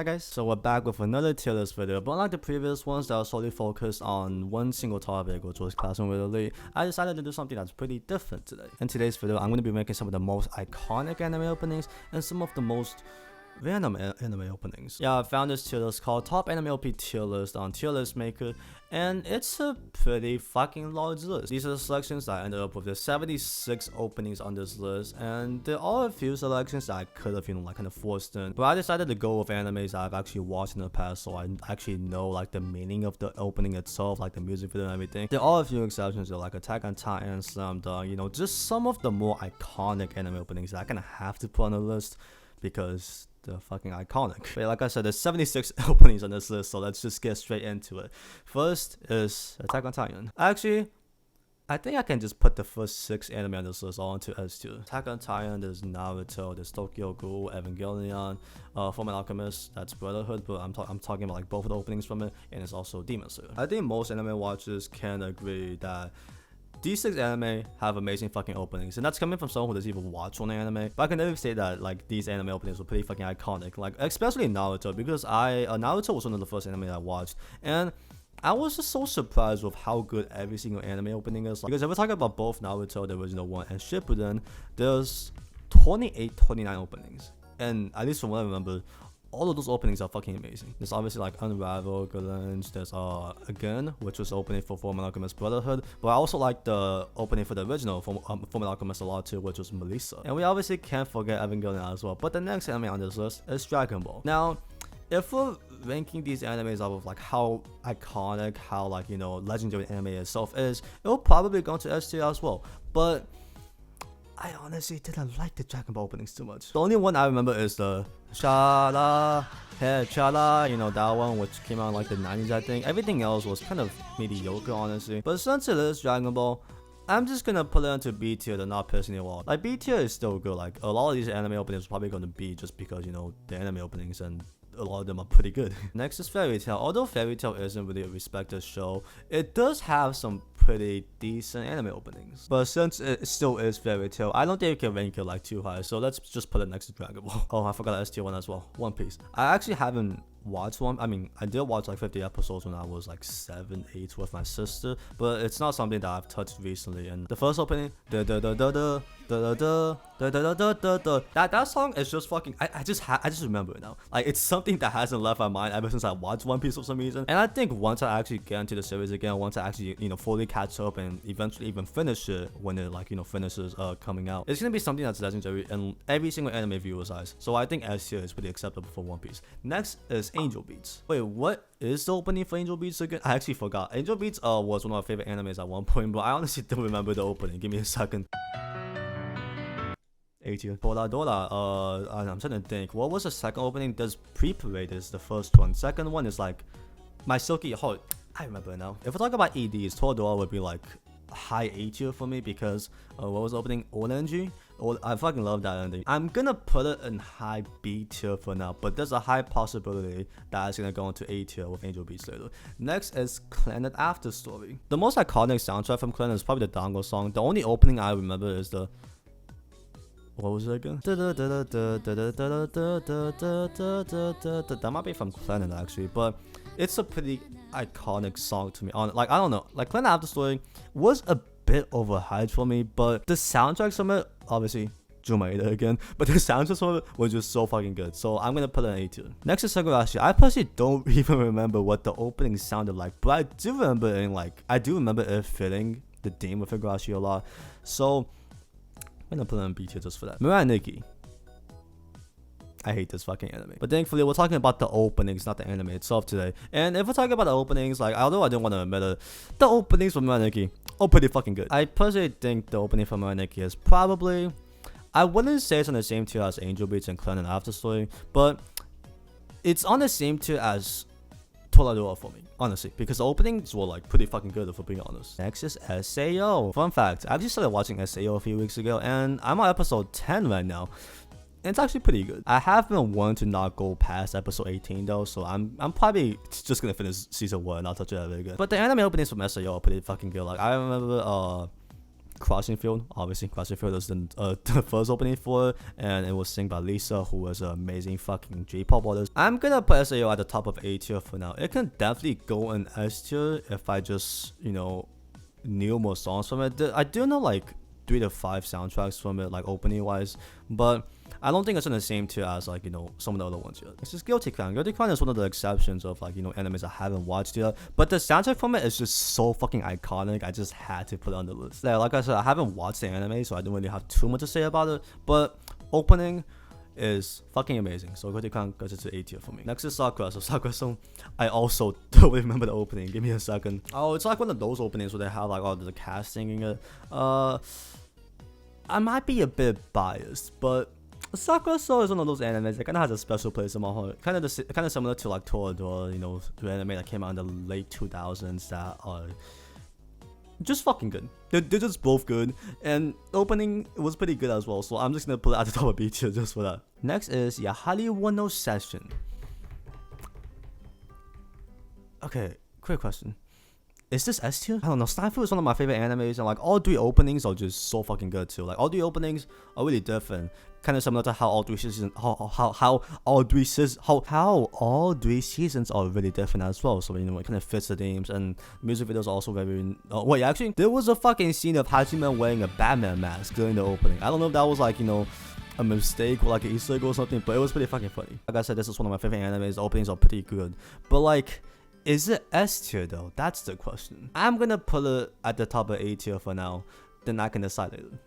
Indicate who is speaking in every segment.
Speaker 1: guys, so we're back with another tier list video, but unlike the previous ones that are solely focused on one single topic, which was Classroom with Elite, I decided to do something that's pretty different today. In today's video, I'm going to be making some of the most iconic anime openings and some of the most random anime openings. Yeah, I found this tier list called Top Anime OP Tier List on Tier List Maker, and it's a pretty fucking large list. These are the selections that I ended up with. There's 76 openings on this list, and there are a few selections that I could have, kind of forced in. But I decided to go with animes that I've actually watched in the past, so I actually know like the meaning of the opening itself, like the music video and everything. There are a few exceptions, though, like Attack on Titan, Slam Dunk, just some of the more iconic anime openings that I kind of have to put on the list because they're fucking iconic. But like I said, there's 76 openings on this list, so let's just get straight into it. First is Attack on Titan. Actually, I think I can just put the first 6 anime on this list all into S tier. Attack on Titan, there's Naruto, there's Tokyo Ghoul, Evangelion, Fullmetal Alchemist, that's Brotherhood, but I'm talking about like both of the openings from it, and it's also Demon Slayer. I think most anime watchers can agree that these 6 anime have amazing fucking openings, and that's coming from someone who doesn't even watch one anime. But I can never say that like these anime openings were pretty fucking iconic, like especially Naruto, because Naruto was one of the first anime I watched, and I was just so surprised with how good every single anime opening is. Because if we're talking about both Naruto, the original one, and Shippuden, there's 29 openings, and at least from what I remember, all of those openings are fucking amazing. There's obviously like Unravel, Galange, there's Again, which was opening for Fullmetal Alchemist Brotherhood, but I also like the opening for the original Fullmetal Alchemist a lot too, which was Melissa. And we obviously can't forget Evangelion as well. But the next anime on this list is Dragon Ball. Now, if we're ranking these animes off of like how iconic, how like legendary anime itself is, it will probably go to S tier as well. But I honestly didn't like the Dragon Ball openings too much. The only one I remember is the Shala, Hey Chala, that one, which came out in like the 90s, I think. Everything else was kind of mediocre, honestly. But since it is Dragon Ball, I'm just gonna put it into B tier to not piss anyone off. Like, B tier is still good. Like, a lot of these anime openings are probably gonna be just because, the anime openings, and a lot of them are pretty good. Next is Fairy Tail. Although Fairy Tail isn't really a respected show, it does have some pretty decent anime openings. But since it still is Fairy Tail, I don't think you can rank it like too high, so let's just put it next to Dragon Ball. Oh, I forgot S tier one as well, One Piece. I actually haven't watched one. I mean, I did watch like 50 episodes when I was like 7, 8 with my sister, but it's not something that I've touched recently. And the first opening, that song is just fucking, I just remember it now. Like, it's something that hasn't left my mind ever since I watched One Piece for some reason. And I think once I actually get into the series again, once I actually fully catch up and eventually even finish it when it finishes coming out, it's gonna be something that's legendary in every single anime viewer's eyes. So I think S tier is pretty acceptable for One Piece. Next is Angel Beats. Wait, what is the opening for Angel Beats again? I actually forgot. Angel Beats was one of my favorite animes at one point, but I honestly don't remember the opening. Give me a second. A tier. Dora. I'm trying to think. What was the second opening? There's Pre-Parade is the first one. Second one is like My Silky Heart. I remember it now. If we talk about EDs, Toradora would be like high A tier for me because what was the opening? Orange. I fucking love that ending. I'm gonna put it in high B tier for now, but there's a high possibility that it's gonna go into A tier with Angel Beats later. Next is Clannad After Story. The most iconic soundtrack from Clannad is probably the Dango song. The only opening I remember is the, what was it again? That might be from Clannad actually, but it's a pretty iconic song to me. Like, I don't know, like Clannad After Story was a bit overhyped for me, but the soundtracks from it, obviously Jumaida again, but the soundtracks from it were just so fucking good, so I'm gonna put it in A tier. Next is Kagoshi. I personally don't even remember what the opening sounded like, but I do remember it fitting the theme of Kagoshi a lot, so I'm gonna put it in B tier just for that. Mirai Nikki. I hate this fucking anime. But thankfully, we're talking about the openings, not the anime itself today. And if we're talking about the openings, like, although I didn't want to admit it, the openings from Mirai Nikki are pretty fucking good. I personally think the opening from Mirai Nikki is probably, I wouldn't say it's on the same tier as Angel Beats and Clannad After Story, but it's on the same tier as Toradora for me, honestly, because the openings were like pretty fucking good if we're being honest. Next is SAO. Fun fact, I actually started watching SAO a few weeks ago, and I'm on episode 10 right now. It's actually pretty good. I have been wanting to not go past episode 18 though, so I'm probably just gonna finish season 1 and I'll touch it ever again. But the anime openings from SAO are pretty fucking good. Like, I remember Crossing Field. Obviously, Crossing Field is the first opening for it, and it was sung by Lisa, who was an amazing fucking J-pop artist. I'm gonna put SAO at the top of A tier for now. It can definitely go in S tier if I just, knew more songs from it. I do know like 3 to 5 soundtracks from it, like opening wise, but I don't think it's in the same tier as like some of the other ones yet. It's just Guilty Crown. Guilty Crown is one of the exceptions of like animes I haven't watched yet, but the soundtrack from it is just so fucking iconic. I just had to put it on the list. Like I said, I haven't watched the anime, so I don't really have too much to say about it, but opening is fucking amazing. So Guilty Crown goes into A tier for me. Next is Sakura. So Sakura song, I also don't remember the opening. Give me a second. Oh, it's like one of those openings where they have like all the cast singing it. I might be a bit biased, but Sakura Soul is one of those animes that kind of has a special place in my heart. Kind of similar to like Toradora, the anime that came out in the late 2000s that are just fucking good. They're just both good, and the opening was pretty good as well. So I'm just gonna put it at the top of B tier just for that. Next is Yahari Wano Session. Okay, quick question. Is this S tier? I don't know. Snafu is one of my favorite animes, and like all 3 openings are just so fucking good too. Like all 3 openings are really different, kind of similar to how all 3 seasons, how all 3 seasons are really different as well. So it kind of fits the themes, and music videos are also very. Wait, actually, there was a fucking scene of Hajime wearing a Batman mask during the opening. I don't know if that was like a mistake or like an Easter egg or something, but it was pretty fucking funny. Like I said, this is one of my favorite animes. The openings are pretty good, but like, is it S tier though? That's the question. I'm gonna put it at the top of A tier for now, then I can decide later.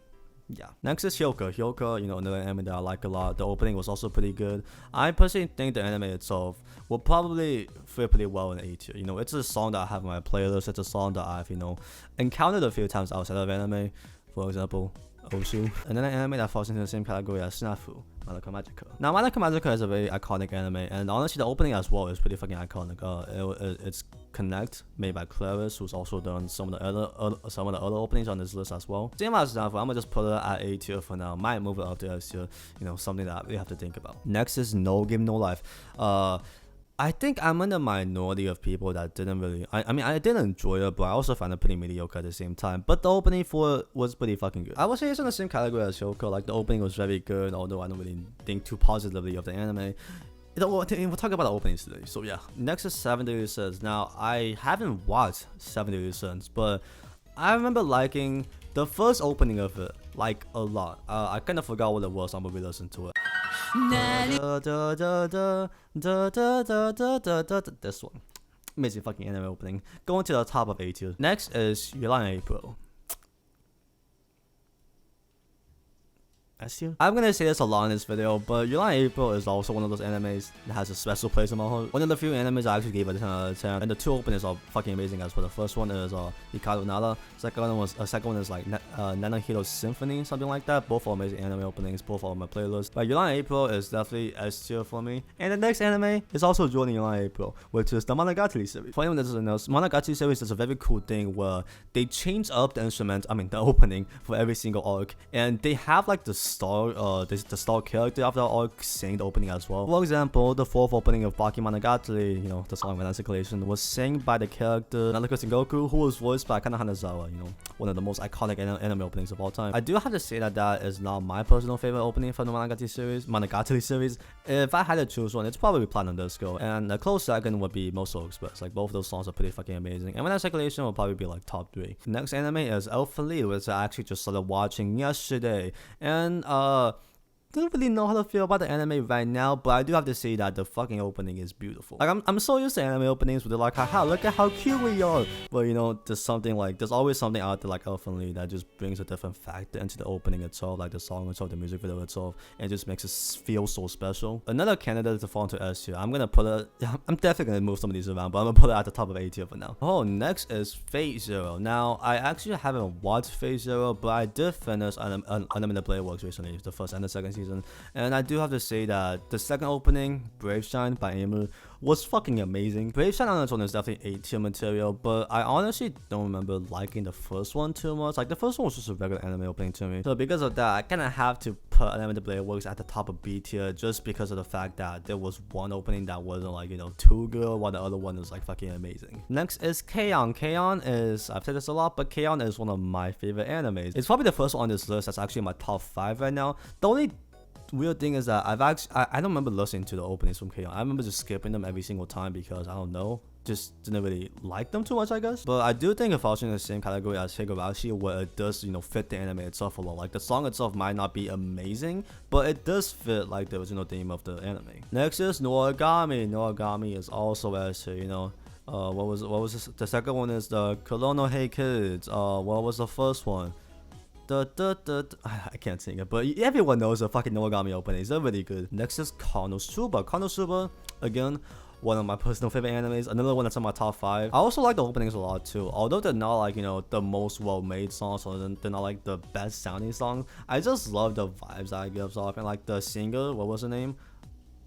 Speaker 1: Yeah. Next is Hyoka. Hyoka, another anime that I like a lot. The opening was also pretty good. I personally think the anime itself will probably fit pretty well in A tier. It's a song that I have on my playlist. It's a song that I've, encountered a few times outside of anime. For example, Oshu. And then an anime that falls into the same category as Snafu, Madoka Magica. Now, Madoka Magica is a very iconic anime, and honestly, the opening as well is pretty fucking iconic. It's Connect, made by Clover, who's also done some of the other openings on this list as well. Same as Snafu, I'm gonna just put it at A tier for now. Might move it up to S tier, something that we have to think about. Next is No Game No Life. I think I'm in the minority of people that didn't really. I mean, I did enjoy it, but I also found it pretty mediocre at the same time. But the opening for it was pretty fucking good. I would say it's in the same category as Hyoko. Like, the opening was very good, although I don't really think too positively of the anime. We'll talk about the openings today. So yeah, next is 7 Deadly Sins. Now, I haven't watched 7 Deadly Sins, but I remember liking the first opening of it, like, a lot. I kind of forgot what it was. I'm gonna re-listen to it. This one. Amazing fucking anime opening. Going to the top of A tier. Next is Yulan April. S tier? I'm gonna say this a lot in this video, but Yulan April is also one of those animes that has a special place in my heart. One of the few animes I actually gave it a 10 out of 10, and the 2 openings are fucking amazing as well. The first one is Hikaru Nara. Second one is like Nanahiro Symphony, something like that. Both are amazing anime openings, both are on my playlist. But Yulan April is definitely S tier for me. And the next anime is also joining Yulan April, which is the Monogatari series. For anyone that doesn't know, Monogatari series is a very cool thing where they change up the the opening for every single arc, and they have like the star character of the arc sing the opening as well. For example, the 4th opening of Bakemonogatari, the song Vanessa Collation, was sang by the character Naruto Sengoku, who was voiced by Kana Hanazawa, one of the most iconic anime openings of all time. I do have to say that is not my personal favorite opening from the Monogatari series. If I had to choose one, it's probably Platinum Disco, and a close second would be Moso Express. Like, both of those songs are pretty fucking amazing, and Vanessa Collation will probably be like top 3. Next anime is Elfen Lied, which I actually just started watching yesterday, and don't really know how to feel about the anime right now, but I do have to say that the fucking opening is beautiful. Like, I'm so used to anime openings where they're like, haha, look at how cute we are. But there's always something out there like Elfen Lied that just brings a different factor into the opening itself, like the song itself, the music video itself, and it just makes it feel so special. Another candidate to fall into S tier. I'm definitely gonna move some of these around, but I'm gonna put it at the top of A tier for now. Oh, next is Fate Zero. Now, I actually haven't watched Fate Zero, but I did finish Unlimited Blade Works recently, the first and the second season, and I do have to say that the second opening, Brave Shine by Emu, was fucking amazing. Brave Shine on its own is definitely A tier material, but I honestly don't remember liking the first one too much. Like, the first one was just a regular anime opening to me, so because of that, I kind of have to put Unlimited Blade Works at the top of B tier just because of the fact that there was one opening that wasn't like, you know, too good, while the other one is like fucking amazing. Next is K-On! K-On! is, I've said this a lot, but K-On! is one of my favorite animes. It's probably the first one on this list that's actually in my top 5 right now. The only weird thing is that I don't remember listening to the openings from K-On! I remember just skipping them every single time because I don't know, just didn't really like them too much, I guess. But I do think it falls in the same category as Kagoshi, where it does, you know, fit the anime itself a lot. Like the song itself might not be amazing, but it does fit like the original theme of the anime. Next is Noragami. Noragami is also S tier, you know. What was this? The second one is the Korono Hey Kids. What was the first one? I can't sing it, but everyone knows the fucking Noragami openings. They're really good. Next is Konosuba. Konosuba, again, one of my personal favorite animes. Another one that's in my top 5. I also like the openings a lot too. Although they're not like, you know, the most well-made songs, or they're not like the best sounding songs. I just love the vibes that it gives off. And like the singer, what was her name?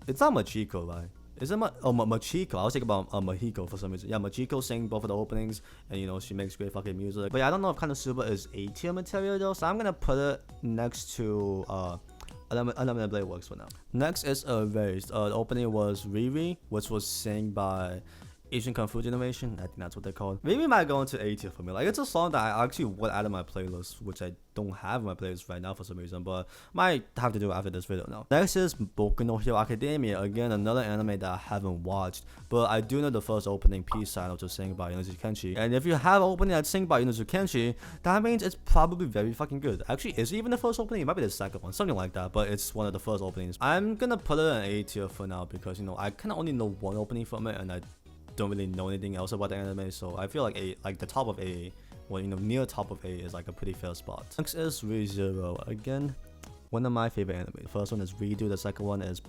Speaker 1: It's not Machiko, right? Is it Machiko? I was thinking about Mahiko for some reason. Yeah, Machiko sang both of the openings, and you know, she makes great fucking music. But yeah, I don't know if Konosuba is A tier material though, so I'm gonna put it next to Unlimited Blade Works for now. Next is Erased. The opening was Riri, which was sang by Asian Kung Fu Generation. I think that's what they're called. Riri might go into A tier for me. Like, it's a song that I actually would add to my playlist, which I don't have in my playlist right now for some reason, but might have to do after this video now. Next is Boku no Hero Academia. Again, another anime that I haven't watched, but I do know the first opening piece sign, which was sang by Yunozu Kenshi. And if you have an opening that's sang by Yunozu Kenshi, that means it's probably very fucking good. Actually, is it even the first opening? It might be the second one, something like that, but it's one of the first openings. I'm gonna put it in A tier for now because, you know, I kind of only know one opening from it, and I don't really know anything else about the anime, so I feel like the top of A, well, you know, near top of A is like a pretty fair spot. Next is Re:Zero. Again, one of my favorite anime. The first one is Redo, the second one is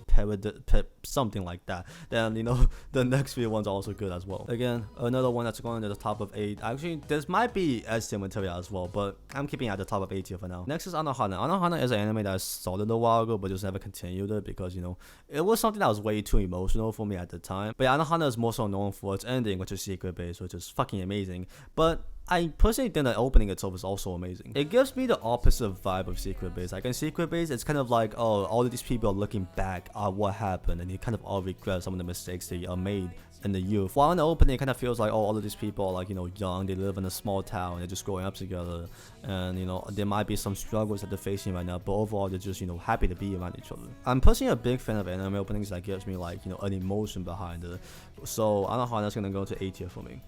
Speaker 1: something like that. Then, you know, the next few ones are also good as well. Again, another one that's going to the top of 8. Actually, this might be S tier material as well, but I'm keeping it at the top of 8 tier for now. Next is Anohana. Anohana is an anime that I started a while ago, but just never continued it because, you know, it was something that was way too emotional for me at the time. But yeah, Anohana is more so known for its ending, which is secret based, which is fucking amazing. But I personally think the opening itself is also amazing. It gives me the opposite vibe of Secret Base. Like in Secret Base, it's kind of like, oh, all of these people are looking back at what happened, and you kind of all regret some of the mistakes they made in the youth. While in the opening, it kind of feels like, oh, all of these people are like, you know, young, they live in a small town, they're just growing up together, and you know, there might be some struggles that they're facing right now, but overall, they're just, you know, happy to be around each other. I'm personally a big fan of anime openings that gives me like, you know, an emotion behind it. So I don't know how that's gonna go to A tier for me.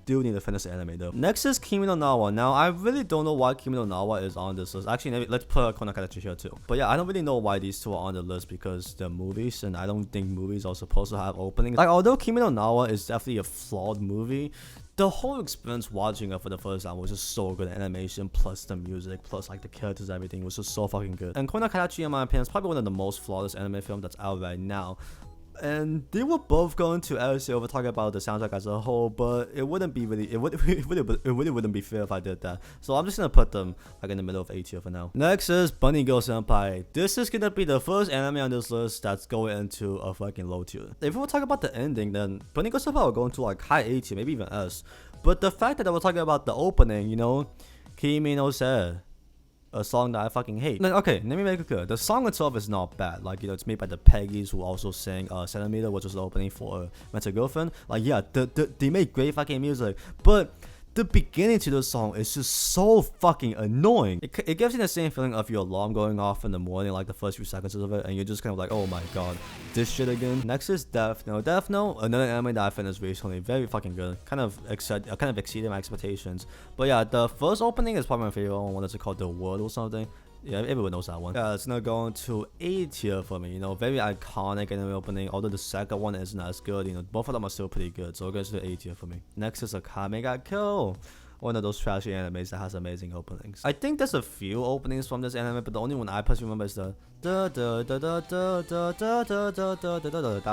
Speaker 1: Do need to finish the anime though. Next is Kimi no Nawa. Now, I really don't know why Kimi no Nawa is on this list. Actually, let's put Kobayashi here too. But yeah, I don't really know why these two are on the list because they're movies, and I don't think movies are supposed to have openings. Like, although Kimi no Nawa is definitely a flawed movie, the whole experience watching it for the first time was just so good. The animation, plus the music, plus like the characters, everything was just so fucking good. And Kobayashi, in my opinion, is probably one of the most flawless anime films that's out right now. And they were both going to LC over talking about the soundtrack as a whole, but it wouldn't be really, it really wouldn't be fair if I did that. So I'm just gonna put them like in the middle of A tier for now. Next is Bunny Girl Senpai. This is gonna be the first anime on this list that's going into a fucking low tier. If we were talking about the ending, then Bunny Girl Senpai will go into like high A tier, maybe even S. But the fact that I was talking about the opening, you know, Kimi no Se, a song that I fucking hate. Okay, let me make it clear. The song itself is not bad. Like, you know, it's made by the Peggies, who also sang Centimeter, which was the opening for Mental Girlfriend. Like, yeah, they make great fucking music, but the beginning to the song is just so fucking annoying. It gives you the same feeling of your alarm going off in the morning, like the first few seconds of it, and you're just kind of like, oh my god, this shit again. Next is Death Note. Death Note, another anime that I finished recently, very fucking good. Kind of exceeded my expectations. But yeah, the first opening is probably my favorite one. What is it called? The World or something? Yeah, everyone knows that one. Yeah, it's gonna go into A tier for me. You know, very iconic anime opening. Although the second one isn't as good, you know, both of them are still pretty good. So it goes to A tier for me. Next is Akame ga Kill. One of those trashy animes that has amazing openings. I think there's a few openings from this anime, but the only one I personally remember is the that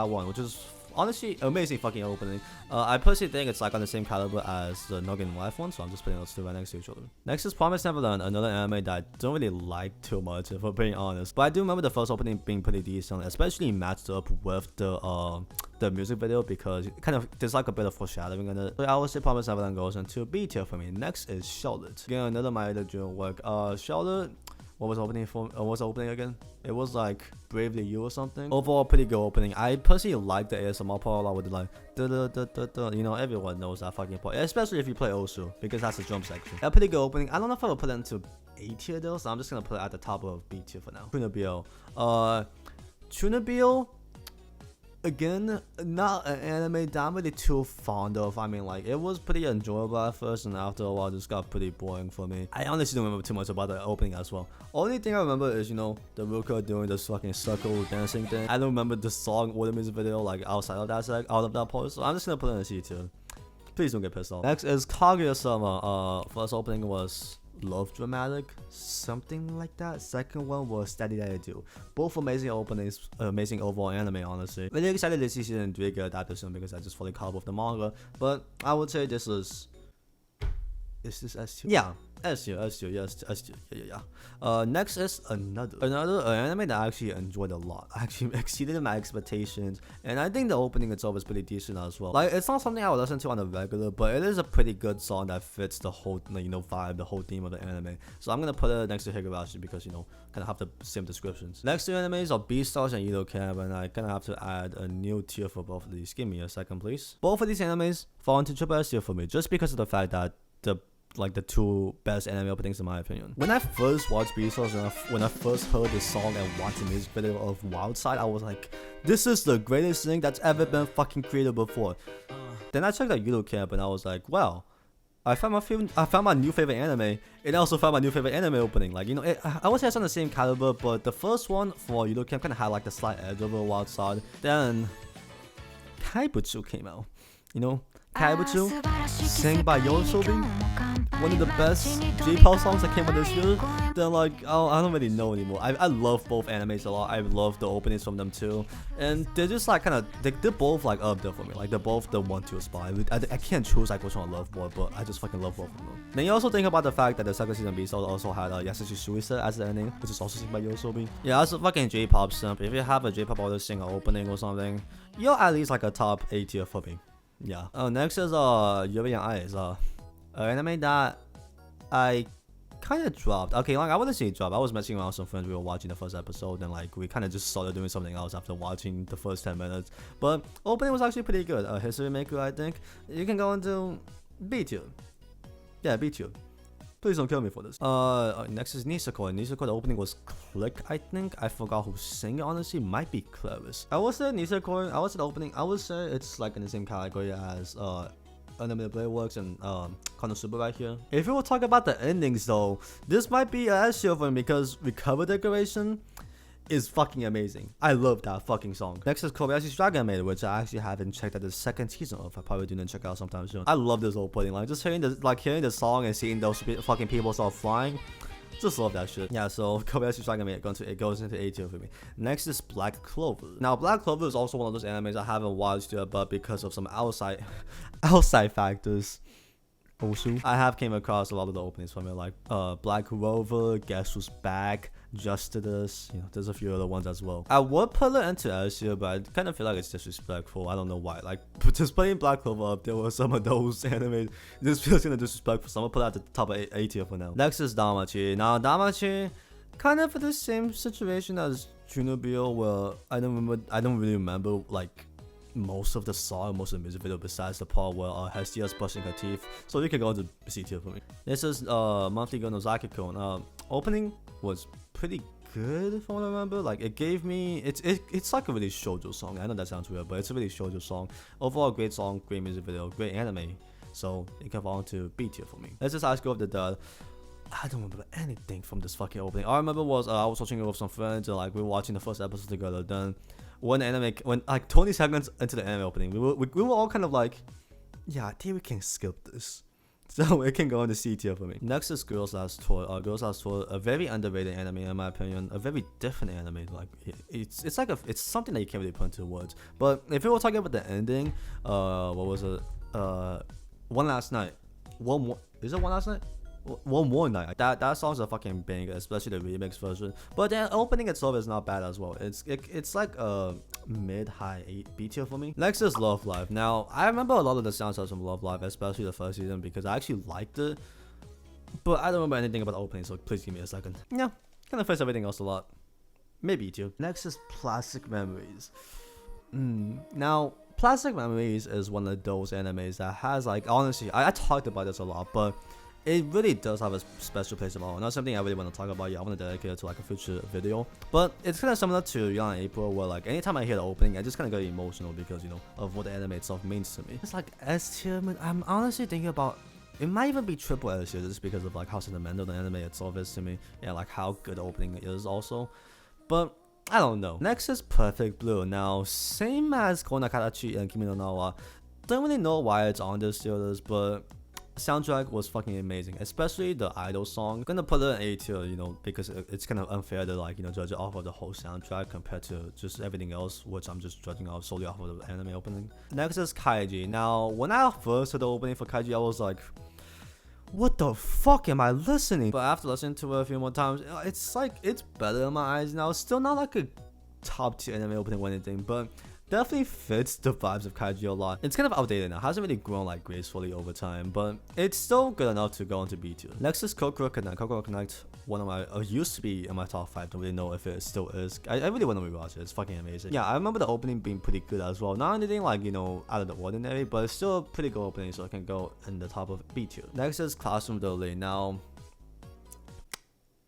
Speaker 1: one, which is honestly amazing fucking opening. I personally think it's like on the same caliber as the Noggin Life one, so I'm just putting those two right next to each other. Next is Promised Neverland, another anime that I don't really like too much, if I'm being honest. But I do remember the first opening being pretty decent, especially matched up with the music video, because it kind of there's like a bit of foreshadowing in it. So I would say Promised Neverland goes into B tier for me. Next is Charlotte. Again, another My Little Dream work. Charlotte, What was opening for? What's opening again? It was like Bravely You or something. Overall, pretty good opening. I personally like the ASMR part a lot with the like, da da da da da. You know, everyone knows that fucking part, especially if you play Osu, because that's the drum section. A pretty good opening. I don't know if I would put it into A tier though, so I'm just gonna put it at the top of B tier for now. Tuna again, not an anime that I'm really too fond of. I mean, like, it was pretty enjoyable at first, and after a while, it just got pretty boring for me. I honestly don't remember too much about the opening as well. Only thing I remember is, you know, the Ruka doing this fucking circle dancing thing. I don't remember the song or the music video, like, outside of that part, so I'm just gonna put it in a C tier. Please don't get pissed off. Next is Kaguya-sama. First opening was Love Dramatic, something like that. Second one was Steady Daddy Do. Both amazing openings, amazing overall anime, honestly. Really excited to see season 3 get adapted soon because I just fully caught up with the manga. But I would say this is this S tier? Yeah, S tier, yes, S tier, yeah. Next is another anime that I actually enjoyed a lot. Actually exceeded my expectations, and I think the opening itself is pretty decent as well. Like, it's not something I would listen to on a regular, but it is a pretty good song that fits the whole, you know, vibe, the whole theme of the anime. So I'm gonna put it next to Higurashi because, you know, kind of have the same descriptions. Next two animes are Beastars and Edo Camp, and I kind of have to add a new tier for both of these. Give me a second, please. Both of these animes fall into triple S tier for me, just because of the fact that the two best anime openings in my opinion. When I first watched Beastars and when I first heard the song and watched the music video of Wild Side, I was like, this is the greatest thing that's ever been fucking created before. Then I checked out Edo Camp and I was like, wow, I found my new favorite anime, and I also found my new favorite anime opening. Like, you know, I would say it's on the same caliber, but the first one for Edo Camp kind of had like the slight edge over Wild Side. Then Kaibutsu came out, you know. Kaibutsu, sang by Yosobi, one of the best J-pop songs that came out this year. Then, like, I don't really know anymore. I love both animes a lot. I love the openings from them too, and they're just like kind of they're both like up there for me. Like, they're both the 1-2 spot. I can't choose like which one I love more, but I just fucking love both of them. Then you also think about the fact that the second season Beastars also had Yasushi Suisa as the ending, which is also sung by Yosobi. Yeah, as a fucking J-pop simp, if you have a J-pop artist sing an opening or something, you're at least like a top A tier for me. Yeah. Next is Yuri on Ice, an anime that I kind of dropped. Okay, like, I wouldn't say dropped. I was messing around with some friends. We were watching the first episode, and like we kind of just started doing something else after watching the first 10 minutes. But opening was actually pretty good. History Maker, I think. You can go into B tier. Yeah, B tier. Please don't kill me for this. Next is Nisakoi. Nisakoi, the opening was Click, I think. I forgot who sang it, honestly. Might be Clavis. I would say Nisakoi, I would say the opening, I would say it's like in the same category as Unlimited Blade Works and Konosuba right here. If we were talking about the endings though, this might be an S tier for me because Recover Decoration is fucking amazing. I love that fucking song. Next is Kobayashi's Dragon Maid, which I actually haven't checked out the second season of. I probably didn't check out sometime soon. I love this opening. Like, just hearing the song and seeing those fucking people start flying. Just love that shit. Yeah, so Kobayashi's Dragon Maid goes into A tier for me. Next is Black Clover. Now, Black Clover is also one of those animes I haven't watched yet, but because of some outside factors, I have came across a lot of the openings from it, like Black Rover, Guess Who's Back, Justice, you know, there's a few other ones as well. I would put it into S tier, but I kind of feel like it's disrespectful. I don't know why. Like, just playing Black Clover up, there were some of those anime. This feels kind of disrespectful, so I'm gonna put it at the top of A tier for now. Next is Damachi. Now, Damachi, kind of for the same situation as Junobio, where I don't really remember like most of the song, most of the music video, besides the part where Hestia's brushing her teeth. So you can go into C tier for me. This is Monthly Girl Nozaki-kun. Opening was pretty good from what I remember. Like, it gave me it's like a really shoujo song. I know that sounds weird, but it's a really shoujo song. Overall, great song, great music video, great anime. So it can fall into B tier for me. Let's just ask of the Dead. I don't remember anything from this fucking opening. All I remember was I was watching it with some friends, and like we were watching the first episode together. Then when like 20 seconds into the anime opening, we were all kind of like, yeah, I think we can skip this. So it can go into C tier for me. Next is Girls Last Tour. Girls Last Tour, a very underrated anime in my opinion. A very different anime. Like, it's like it's something that you can't really put into words. But if we were talking about the ending, what was it? One Last Night. One more. Is it One Last Night? One More Night. That song's a fucking banger, especially the remix version. But the opening itself is not bad as well. It's like a mid-high B tier for me. Next is Love Live. Now, I remember a lot of the soundtracks from Love Live, especially the first season, because I actually liked it. But I don't remember anything about the opening, so please give me a second. Yeah, kind of fits everything else a lot. Maybe too. Next is Plastic Memories. Now, Plastic Memories is one of those animes that has, like, honestly, I talked about this a lot, but it really does have a special place of my own. Not something I really want to talk about yet. I want to dedicate it to like a future video. But it's kind of similar to Young April, where like anytime I hear the opening, I just kind of get emotional because, you know, of what the anime itself means to me. It's like S tier. I'm honestly thinking about, it might even be triple S tier just because of like how sentimental the anime itself is to me, and like how good the opening is also. But I don't know. Next is Perfect Blue. Now, same as Konakarachi and Kimi no Na wa, don't really know why it's on this tier list, but soundtrack was fucking amazing, especially the idol song. I'm gonna put it in A tier, you know, because it's kind of unfair to like, you know, judge it off of the whole soundtrack compared to just everything else, which I'm just judging off solely off of the anime opening. Next is Kaiji. Now, when I first heard the opening for Kaiji, I was like, what the fuck am I listening? But after listening to it a few more times, it's like, it's better in my eyes now. It's still not like a top tier anime opening or anything, but definitely fits the vibes of Kaiji a lot. It's kind of outdated now, hasn't really grown like gracefully over time, but it's still good enough to go into B tier. Next is Kokoro Connect. Kokoro Connect, one of my, used to be in my top 5, don't really know if it still is. I really want to rewatch it, it's fucking amazing. Yeah, I remember the opening being pretty good as well. Not anything like, you know, out of the ordinary, but it's still a pretty good opening, so it can go in the top of B tier. Next is Classroom Delay. Now,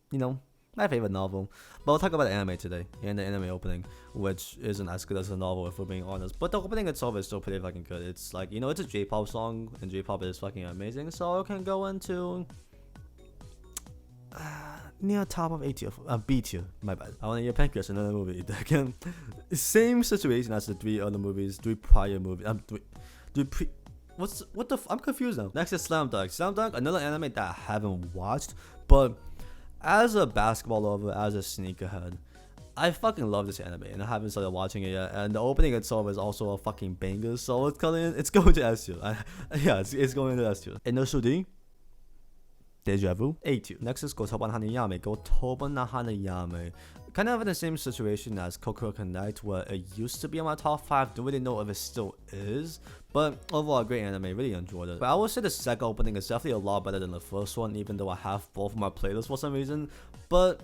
Speaker 1: you know, my favorite novel, but we'll talk about the anime today and the anime opening, which isn't as good as the novel if we're being honest, but the opening itself is still pretty fucking good. It's like, you know, it's a J-pop song and J-pop is fucking amazing, so it can go into near top of A tier, B tier, my bad. I want to hear Pancreas, another movie. Again, same situation as the 3 other movies, 3 prior movies, I'm confused now. Next is Slam Dunk. Slam Dunk, another anime that I haven't watched, but as a basketball lover, as a sneakerhead, I fucking love this anime and I haven't started watching it yet. And the opening itself is also a fucking banger, so it's going to S tier. Yeah, it's going to S tier. Initial D, Deja Vu, A tier. Next is Gotoban Hanayame. Gotoban Hanayame. Kind of in the same situation as Kokoro Connect, where it used to be in my top 5. Don't really know if it still is, but overall a great anime, really enjoyed it. But I would say the second opening is definitely a lot better than the first one, even though I have both of my playlists for some reason. But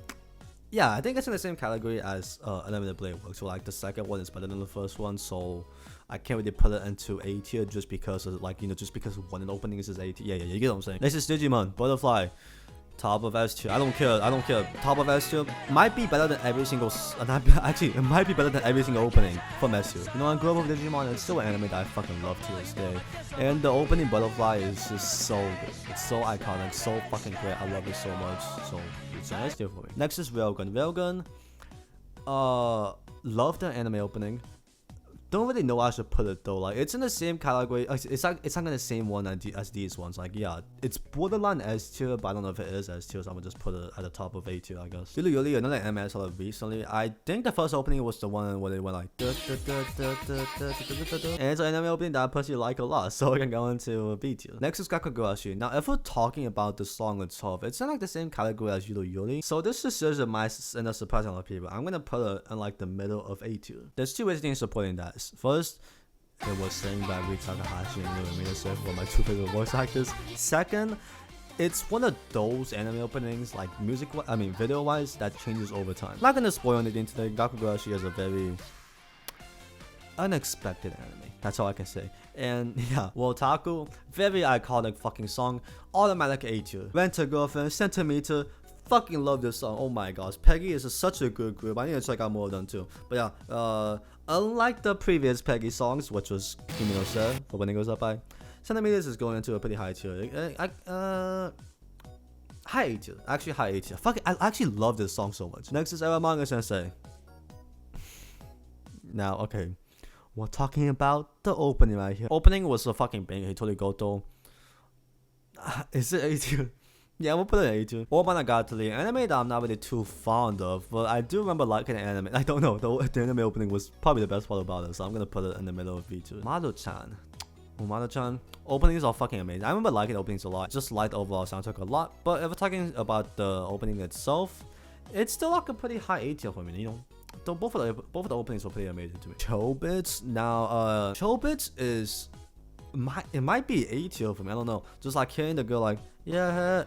Speaker 1: yeah, I think it's in the same category as Unlimited Blade Works, so like the second one is better than the first one, so I can't really put it into A tier just because of, like, you know, just because one of the openings is A tier. Yeah, you get what I'm saying. Next is Digimon Butterfly. Top of S tier. I don't care. Top of S tier might be better than every single. Actually, it might be better than every single opening from S tier. You know, I grew up with Digimon. It's still an anime that I fucking love to this day. And the opening Butterfly is just so good. It's so iconic, so fucking great. I love it so much. So it's an S tier for me. Next is Railgun. Railgun. Love the anime opening. Don't really know how I should put it though. Like, it's in the same category. It's not in the same one as these ones. Like, yeah, it's borderline S tier, but I don't know if it is S tier, so I'm gonna just put it at the top of A tier, I guess. Really, another anime I saw recently. I think the first opening was the one where they went like, and it's an anime opening that I personally like a lot, so I can go into B tier. Next is Kagoshi. Now, if we're talking about the song itself, it's not like the same category as Yuri. So this decision might end up surprising a lot of people. I'm gonna put it in like the middle of A tier. There's 2 ways things supporting that. First, it was sang by Rick Takahashi and Louis Miyashiro, one of my 2 favorite voice actors. Second, it's one of those anime openings, like video wise, that changes over time. Not gonna spoil anything today. Gakugashi is a very unexpected anime. That's all I can say. And yeah, Wotaku, very iconic fucking song. Automatic A tier. Rent a Girlfriend, Centimeter. Fucking love this song. Oh my gosh, Peggy is such a good group. I need to check out more of them too. But yeah, unlike the previous Peggy songs, which was Kimi no Se, for when it goes up by, Centimeters is going into a pretty high tier. High A tier. Actually high A tier. I actually love this song so much. Next is Manga Sensei. Now, okay, we're talking about the opening right here. Opening was a fucking banger. Hitori Goto. Is it A tier? Yeah, we'll put it in A tier. Bakemonogatari, anime that I'm not really too fond of, but I do remember liking the anime. I don't know, the anime opening was probably the best part about it, so I'm gonna put it in the middle of B tier. Maru-chan. Maru-chan. Openings are fucking amazing. I remember liking openings a lot. Just liked the overall soundtrack a lot. But if we're talking about the opening itself, it's still like a pretty high A tier for me, you know. Though both of the openings were pretty amazing to me. Chobits. Now, Chobits is... it might be A tier for me, I don't know. Just like hearing the girl like, yeah,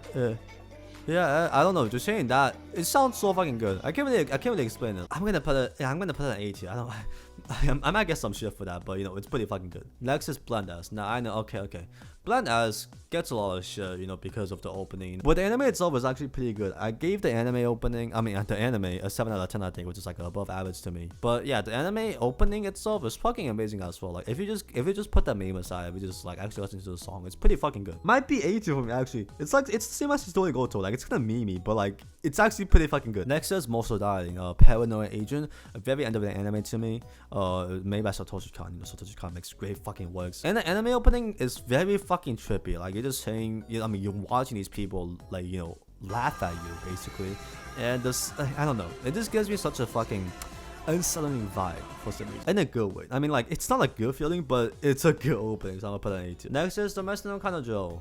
Speaker 1: Yeah, I don't know. Just saying that, it sounds so fucking good. I can't really explain it. I'm gonna put it an A tier. I don't. I might get some shit for that, but you know, it's pretty fucking good. Next is Blend S. Now I know. Okay. Blend S gets a lot of shit, you know, because of the opening. But the anime itself is actually pretty good. I gave the anime opening, the anime a 7 out of 10, I think, which is like above average to me. But yeah, the anime opening itself is fucking amazing as well. Like if you just put that meme aside, if you just like actually listen to the song, it's pretty fucking good. Might be A tier for me actually. It's the same as Story Goto. Like it's kind of memey, but like it's actually pretty fucking good. Next is Moso Darling, Paranoid Agent, a very end of the anime to me. Made by Satoshi Kon. You know, Satoshi Kon makes great fucking works. And the anime opening is very fucking trippy. Like you're just saying, you know, I mean, you're watching these people like, you know, laugh at you basically, and this, I don't know, it just gives me such a fucking unsettling vibe for some reason, in a good way. I mean, like it's not a good feeling, but it's a good opening, so I'm gonna put it an A2. Next is Domestic no Kanojo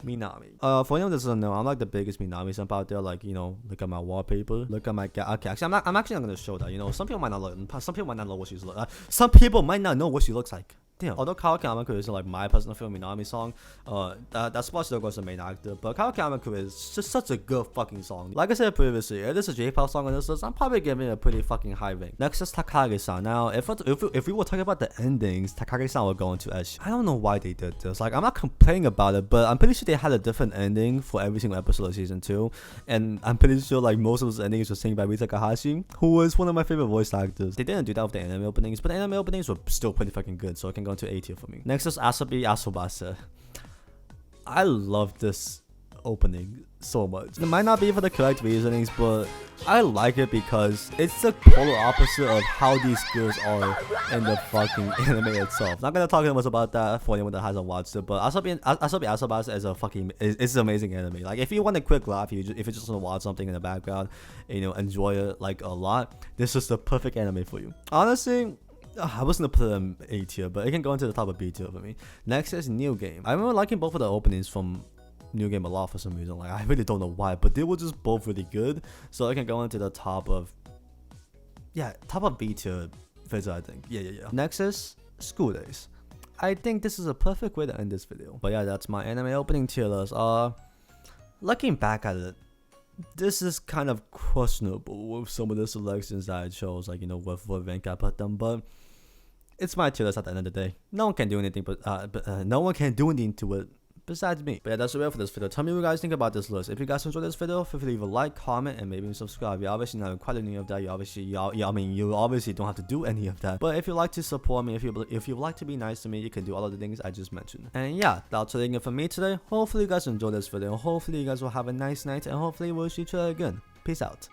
Speaker 1: Minami. For anyone that doesn't know, I'm like the biggest Minami senpai out there. Like, you know, look at my wallpaper, look at my okay, actually I'm actually not gonna show that. You know, some people might not know what she's like. Some people might not know what she looks like. Damn. Although Kawaki Amaku isn't like my personal favorite Minami song, that spot still goes to the main actor. But Kawaki Amaku is just such a good fucking song. Like I said previously, if this is a J-pop song on this list, I'm probably giving it a pretty fucking high rank. Next is Takagi-san. Now, if we were talking about the endings, Takagi-san will go into Esh. I don't know why they did this. Like, I'm not complaining about it, but I'm pretty sure they had a different ending for every single episode of season 2. And I'm pretty sure like most of those endings were sung by Rita Takahashi, who was one of my favorite voice actors. They didn't do that with the anime openings, but the anime openings were still pretty fucking good, so it can go into A tier for me. Next is Asobi Asobase. I love this opening so much. It might not be for the correct reasonings, but I like it because it's the polar opposite of how these girls are in the fucking anime itself. Not gonna talk too much about that for anyone that hasn't watched it, but Asobi Asobase is a fucking it's an amazing anime. Like if you want a quick laugh, if you just want to watch something in the background, and, you know, enjoy it like a lot, this is the perfect anime for you. Honestly, I was gonna put it in A tier, but it can go into the top of B tier for me. Next is New Game. I remember liking both of the openings from New Game a lot for some reason. Like I really don't know why, but they were just both really good, so it can go into the top of B tier video, I think. Yeah. Next is School Days. I think this is a perfect way to end this video. But yeah, that's my anime opening tier list. Looking back at it, this is kind of questionable with some of the selections that I chose, like, you know, what rank I put them, but it's my tier list at the end of the day. No one can do anything no one can do anything to it besides me. But yeah, that's the way for this video. Tell me what you guys think about this list. If you guys enjoyed this video, feel free to leave a like, comment, and maybe subscribe. You're obviously not required any of that. You obviously don't have to do any of that. But if you like to support me, if you like to be nice to me, you can do all of the things I just mentioned. And yeah, that's it for me today. Hopefully you guys enjoyed this video. Hopefully you guys will have a nice night, and hopefully we'll see each other again. Peace out.